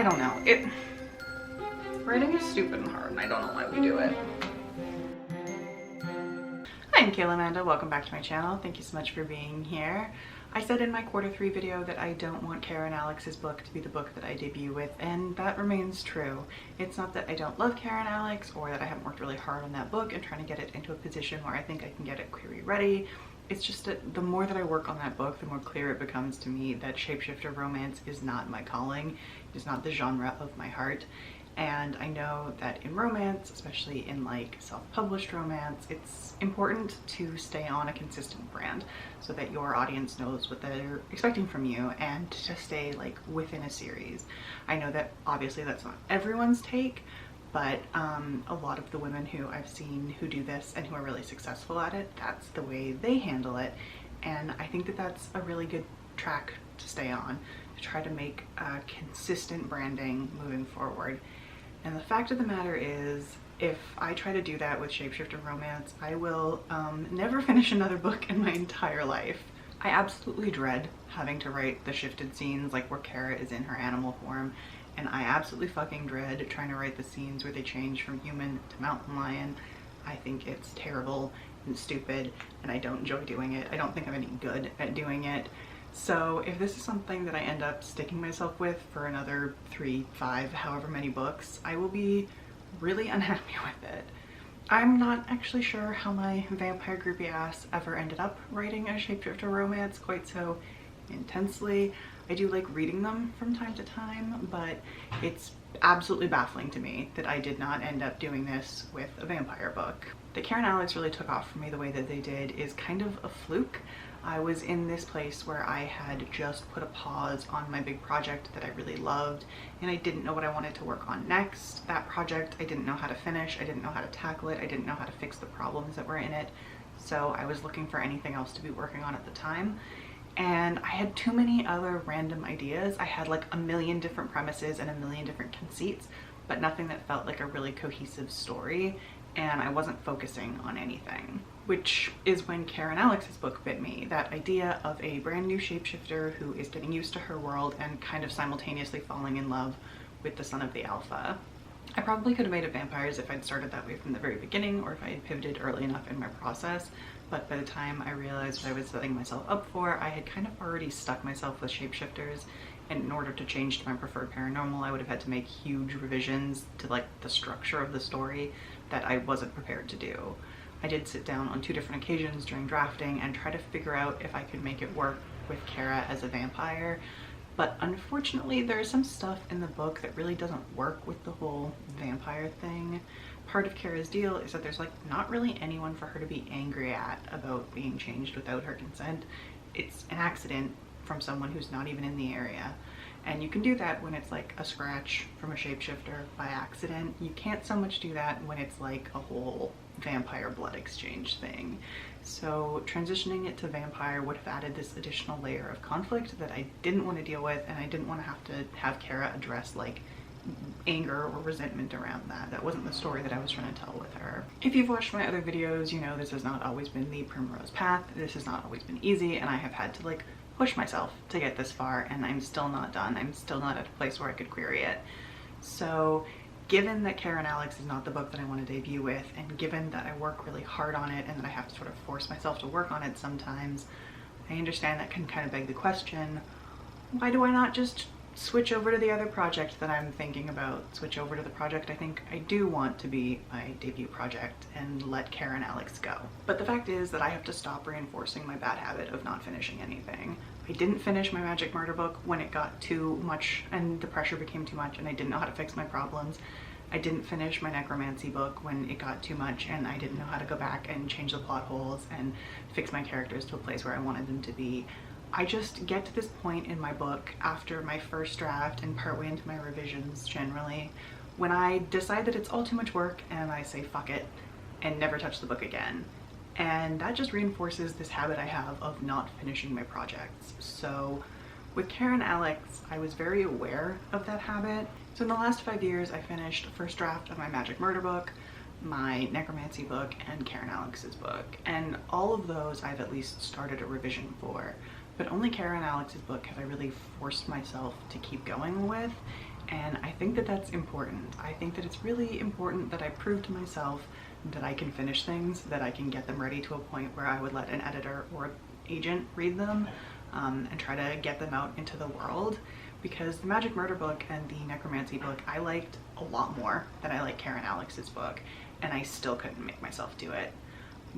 I don't know. Writing is stupid and hard, and I don't know why we do it. Hi, I'm Kayla Amanda. Welcome back to my channel. Thank you so much for being here. I said in my Q3 video that I don't want Kara and Alex's book to be the book that I debut with, and that remains true. It's not that I don't love Kara and Alex or that I haven't worked really hard on that book and trying to get it into a position where I think I can get it query ready. It's just that the more that I work on that book, the more clear it becomes to me that shapeshifter romance is not my calling. It is not the genre of my heart. And I know that in romance, especially in like self-published romance, it's important to stay on a consistent brand so that your audience knows what they're expecting from you and to stay like within a series. I know that obviously that's not everyone's take, but a lot of the women who I've seen who do this and who are really successful at it, that's the way they handle it. And I think that that's a really good track to stay on, to try to make consistent branding moving forward. And the fact of the matter is, if I try to do that with shapeshifter romance, I will never finish another book in my entire life. I absolutely dread having to write the shifted scenes like where Kara is in her animal form, and I absolutely fucking dread trying to write the scenes where they change from human to mountain lion. I think it's terrible and stupid, and I don't enjoy doing it. I don't think I'm any good at doing it. So if this is something that I end up sticking myself with for another 3, 5, however many books, I will be really unhappy with it. I'm not actually sure how my vampire groupie ass ever ended up writing a shapeshifter romance quite so intensely. I do like reading them from time to time, but it's absolutely baffling to me that I did not end up doing this with a vampire book. That Kara and Alex really took off for me the way that they did is kind of a fluke. I was in this place where I had just put a pause on my big project that I really loved, and I didn't know what I wanted to work on next. That project I didn't know how to finish, I didn't know how to tackle it, I didn't know how to fix the problems that were in it, so I was looking for anything else to be working on at the time. And I had too many other random ideas. I had like a million different premises and a million different conceits, but nothing that felt like a really cohesive story, and I wasn't focusing on anything. Which is when Kara and Alex's book bit me. That idea of a brand new shapeshifter who is getting used to her world and kind of simultaneously falling in love with the son of the alpha. I probably could have made it vampires if I'd started that way from the very beginning, or if I had pivoted early enough in my process, but by the time I realized what I was setting myself up for, I had kind of already stuck myself with shapeshifters, and in order to change to my preferred paranormal, I would have had to make huge revisions to like the structure of the story that I wasn't prepared to do. I did sit down on 2 different occasions during drafting and try to figure out if I could make it work with Kara as a vampire, but unfortunately there's some stuff in the book that really doesn't work with the whole vampire thing. Part of Kara's deal is that there's like not really anyone for her to be angry at about being changed without her consent. It's an accident from someone who's not even in the area. And you can do that when it's like a scratch from a shapeshifter by accident. You can't so much do that when it's like a whole vampire blood exchange thing. So transitioning it to vampire would have added this additional layer of conflict that I didn't want to deal with, and I didn't want to have Kara address like anger or resentment around that. That wasn't the story that I was trying to tell with her. If you've watched my other videos, you know this has not always been the primrose path. This has not always been easy, and I have had to like push myself to get this far, and I'm still not done. I'm still not at a place where I could query it. So given that Kara and Alex is not the book that I want to debut with, and given that I work really hard on it and that I have to sort of force myself to work on it sometimes, I understand that can kind of beg the question, why do I not just switch over to the other project that I'm thinking about, switch over to the project I think I do want to be my debut project, and let Kara and Alex go? But the fact is that I have to stop reinforcing my bad habit of not finishing anything. I didn't finish my Magic Murder book when it got too much and the pressure became too much and I didn't know how to fix my problems. I didn't finish my Necromancy book when it got too much and I didn't know how to go back and change the plot holes and fix my characters to a place where I wanted them to be. I just get to this point in my book after my first draft and partway into my revisions generally, when I decide that it's all too much work and I say fuck it and never touch the book again. And that just reinforces this habit I have of not finishing my projects. So with Kara and Alex, I was very aware of that habit. So in the last 5 years, I finished the first draft of my Magic Murder book, my Necromancy book, and Kara and Alex's book. And all of those I've at least started a revision for. But only Kara and Alex's book have I really forced myself to keep going with. And I think that that's important. I think that it's really important that I prove to myself that I can finish things, that I can get them ready to a point where I would let an editor or agent read them, and try to get them out into the world. Because the Magic Murder book and the Necromancy book I liked a lot more than I like Karen Alex's book, and I still couldn't make myself do it.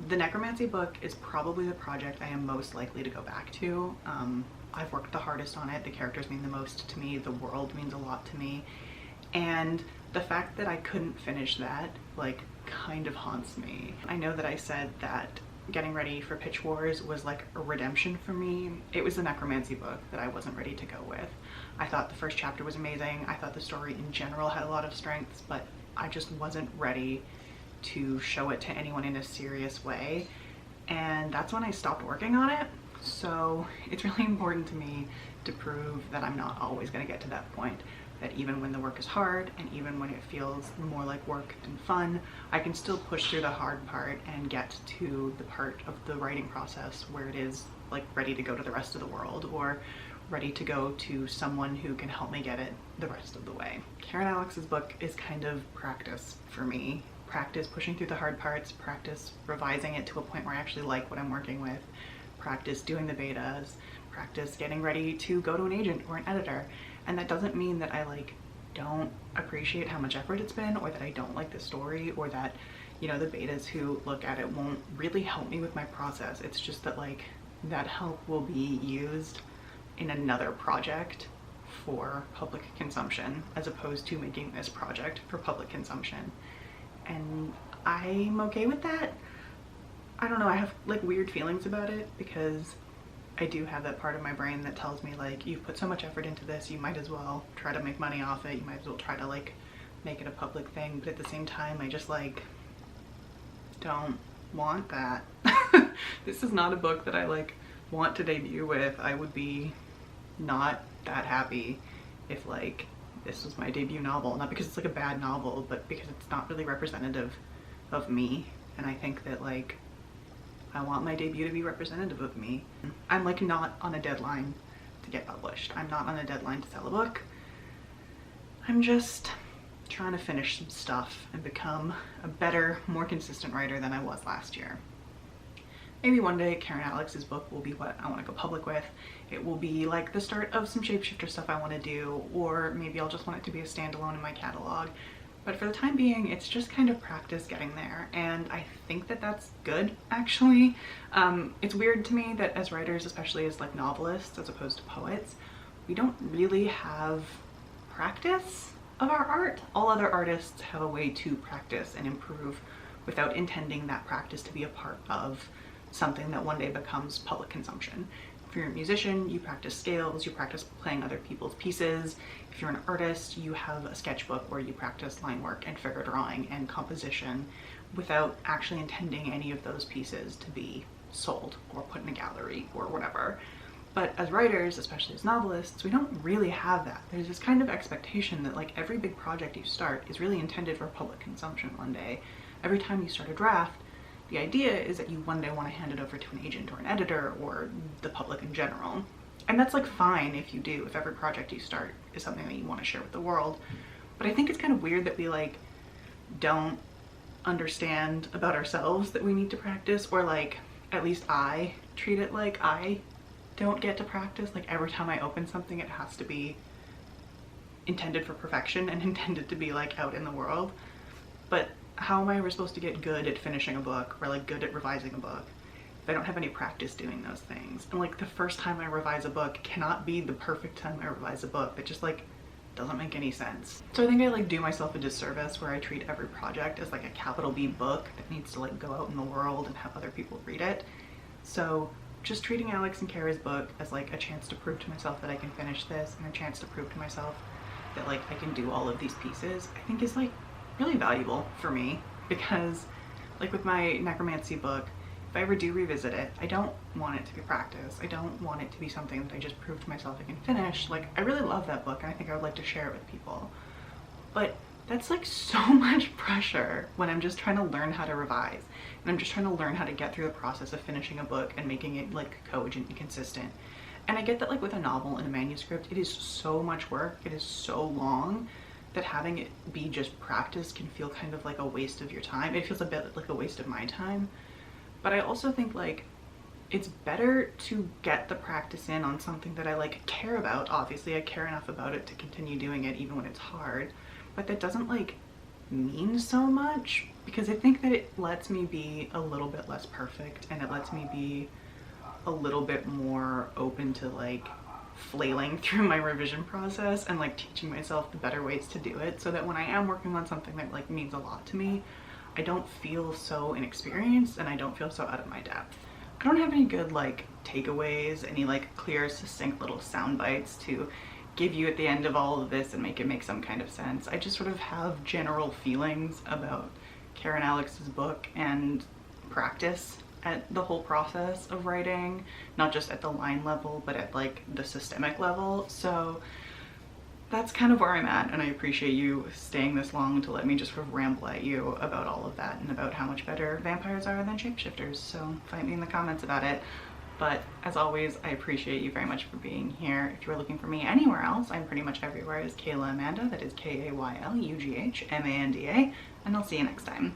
The Necromancy book is probably the project I am most likely to go back to. I've worked the hardest on it, the characters mean the most to me, the world means a lot to me, and the fact that I couldn't finish that like kind of haunts me. I know that I said that getting ready for Pitch Wars was like a redemption for me. It was the Necromancy book that I wasn't ready to go with. I thought the first chapter was amazing. I thought the story in general had a lot of strengths, but I just wasn't ready to show it to anyone in a serious way. And that's when I stopped working on it. So it's really important to me to prove that I'm not always going to get to that point. That even when the work is hard and even when it feels more like work than fun, I can still push through the hard part and get to the part of the writing process where it is like ready to go to the rest of the world, or ready to go to someone who can help me get it the rest of the way. Karen Alex's book is kind of practice for me. Practice pushing through the hard parts, practice revising it to a point where I actually like what I'm working with, practice doing the betas, practice getting ready to go to an agent or an editor. And that doesn't mean that I like don't appreciate how much effort it's been, or that I don't like the story, or that, you know, the betas who look at it won't really help me with my process. It's just that like that help will be used in another project for public consumption as opposed to making this project for public consumption. And I'm okay with that. I don't know, I have like weird feelings about it because I do have that part of my brain that tells me like, you've put so much effort into this, you might as well try to make money off it, you might as well try to like make it a public thing. But at the same time, I just like don't want that. This is not a book that I like want to debut with. I would be not that happy if like this was my debut novel, not because it's like a bad novel, but because it's not really representative of me. And I think that like I want my debut to be representative of me. I'm like not on a deadline to get published. I'm not on a deadline to sell a book. I'm just trying to finish some stuff and become a better, more consistent writer than I was last year. Maybe one day Karen Alex's book will be what I want to go public with. It will be like the start of some shapeshifter stuff I want to do, or maybe I'll just want it to be a standalone in my catalog. But for the time being, it's just kind of practice getting there, and I think that that's good, actually. It's weird to me that as writers, especially as like novelists as opposed to poets, we don't really have practice of our art. All other artists have a way to practice and improve without intending that practice to be a part of something that one day becomes public consumption. If you're a musician, you practice scales, you practice playing other people's pieces. If you're an artist, you have a sketchbook where you practice line work and figure drawing and composition without actually intending any of those pieces to be sold or put in a gallery or whatever. But as writers, especially as novelists, we don't really have that. There's this kind of expectation that like every big project you start is really intended for public consumption one day. Every time you start a draft, the idea is that you one day want to hand it over to an agent or an editor or the public in general. And that's like fine if you do, if every project you start is something that you want to share with the world. But I think it's kind of weird that we like don't understand about ourselves that we need to practice, or like at least I treat it like I don't get to practice. Like every time I open something, it has to be intended for perfection and intended to be like out in the world. But how am I ever supposed to get good at finishing a book or like good at revising a book if I don't have any practice doing those things? And like the first time I revise a book cannot be the perfect time I revise a book. That just like doesn't make any sense. So I think I like do myself a disservice where I treat every project as like a capital B book that needs to like go out in the world and have other people read it. So just treating Alex and Kara's book as like a chance to prove to myself that I can finish this, and a chance to prove to myself that like I can do all of these pieces, I think is like really valuable for me. Because like with my Necromancy book, if I ever do revisit it, I don't want it to be practice. I don't want it to be something that I just prove to myself I can finish. Like I really love that book and I think I would like to share it with people. But that's like so much pressure when I'm just trying to learn how to revise. And I'm just trying to learn how to get through the process of finishing a book and making it like cogent and consistent. And I get that like with a novel and a manuscript, it is so much work, it is so long, that having it be just practice can feel kind of like a waste of your time. It feels a bit like a waste of my time. But I also think like it's better to get the practice in on something that I like care about. Obviously I care enough about it to continue doing it even when it's hard, but that doesn't like mean so much, because I think that it lets me be a little bit less perfect, and it lets me be a little bit more open to like flailing through my revision process and like teaching myself the better ways to do it, so that when I am working on something that like means a lot to me, I don't feel so inexperienced and I don't feel so out of my depth. I don't have any good like takeaways, any like clear, succinct little sound bites to give you at the end of all of this and make it make some kind of sense. I just sort of have general feelings about Karen Alex's book and practice at the whole process of writing, not just at the line level, but at like the systemic level. So that's kind of where I'm at, and I appreciate you staying this long to let me just sort of ramble at you about all of that and about how much better vampires are than shapeshifters. So fight me in the comments about it. But as always, I appreciate you very much for being here. If you're looking for me anywhere else, I'm pretty much everywhere as Kayla Amanda. That is Kaylyughmanda, and I'll see you next time.